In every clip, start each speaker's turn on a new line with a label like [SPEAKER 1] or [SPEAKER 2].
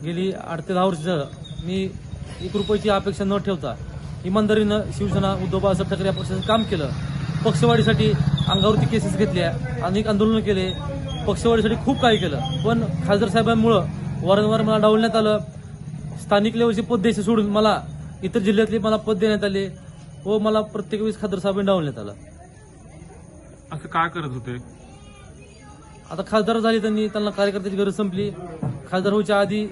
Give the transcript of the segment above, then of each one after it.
[SPEAKER 1] गेली 8 ते 10 वर्ष झालं मी 1 रुपयाची अपेक्षा न ठेवता इमानदारीनं शिवसेना उद्धव बाळासाहेब ठाकरे या पक्षाचं काम केलं. पक्षवाढीसाठी अंगावरती केसेस घेतल्या, अनेक आंदोलनं केले, पक्षवाढीसाठी खूप काही केलं. पण खासदार साहेबांमुळं वारंवार मला डावलण्यात आलं. स्थानिक लेवलचे पद द्यायचे सोडून मला इतर जिल्ह्यातले मला पद देण्यात आले व मला प्रत्येक वेळेस खासदार साहेबांनी डावलण्यात आलं.
[SPEAKER 2] असं काय करत होते?
[SPEAKER 1] आता खासदार झाले त्यांना कार्यकर्त्याची गरज संपली. खासदार व्हायच्या आधी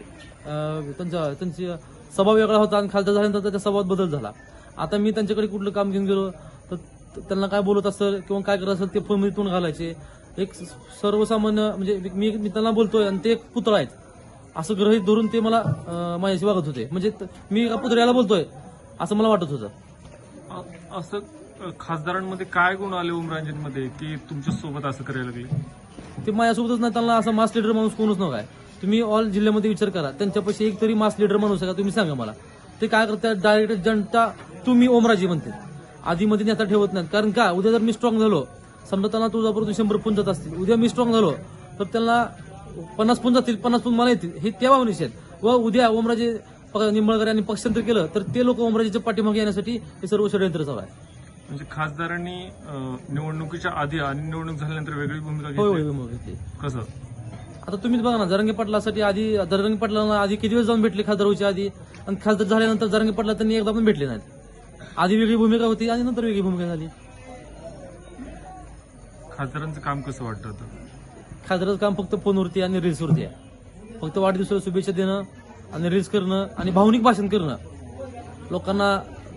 [SPEAKER 1] त्यांची स्वभाव वेगळा होता आणि खासदार झाल्यानंतर त्याच्या स्वभावात बदल झाला. आता मी त्यांच्याकडे कुठलं काम घेऊन गेलो तर त्यांना काय बोलत असेल किंवा काय करत असेल ते फोनमध्ये तोंड घालायचे. एक सर्वसामान्य म्हणजे मी त्यांना बोलतोय आणि ते एक पुतळा आहेत असं गृहीत धरून ते मला माझ्याशी वागत होते. म्हणजे मी एका पुतळ्याला बोलतोय असं मला वाटत होतं.
[SPEAKER 2] असं खासदारांमध्ये काय गुण आले ओमराजेंमध्ये की तुमच्या सोबत असं करायला लागले?
[SPEAKER 1] ते माझ्यासोबतच नाही, त्यांना असं मास लीडर माणूस कोणच नव्हता. तुम्ही ऑल जिल्ह्यामध्ये विचार करा, त्यांच्यापाशी एक तरी मास लीडर माणूस आहे का तुम्ही सांगा मला. ते काय करतात, डायरेक्ट जनता तुम्ही ओमराजे म्हणते, आधीमध्ये नेता ठेवत नाहीत. कारण का उद्या जर मी स्ट्रॉंग झालो, समजा त्यांना तुळजापूर 100 फोन जात असतील, उद्या मी स्ट्रॉंग झालो तर त्यांना 50 फोन जातील, 50 फोन मला येतील, हे त्या भावनेचे आहेत. व उद्या ओमराजे निंबाळकर यांनी पक्षांतर केलं तर ते लोक ओमराजेच्या पाठीमागे येण्यासाठी हे सर्व षडयंत्र चालू आहे.
[SPEAKER 2] म्हणजे खासदारांनी निवडणुकीच्या आधी आणि निवडणूक झाल्यानंतर वेगळी भूमिका घेतली. कसं?
[SPEAKER 1] आता तुम्हीच बघा ना, जरांगे पाटलासाठी आधी जरांगे पाटलांना आधी किती वेळेस जाऊन भेटले खासदार व्हायच्या आधी, आणि खासदार झाल्यानंतर जरांगे पाटला त्यांनी एकदा पण भेटले नाहीत. आधी वेगळी भूमिका होती आणि नंतर वेगळी भूमिका झाली.
[SPEAKER 2] खासदारांचं काम कसं वाटतं आता?
[SPEAKER 1] खासदाराचं काम फक्त फोनवरती आणि रील्सवरती आहे. फक्त वाढदिवसाला शुभेच्छा देणं आणि रील्स करणं आणि भावनिक भाषण करणं, लोकांना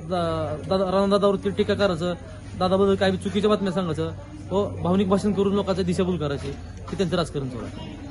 [SPEAKER 1] राणादादावरती टीका करायचं, दादाबद्दल काही चुकीच्या बातम्या सांगायचं व भावनिक भाषण करून लोकांचा दिशाभूल करायची, हे त्यांचं राजकारण चालू आहे.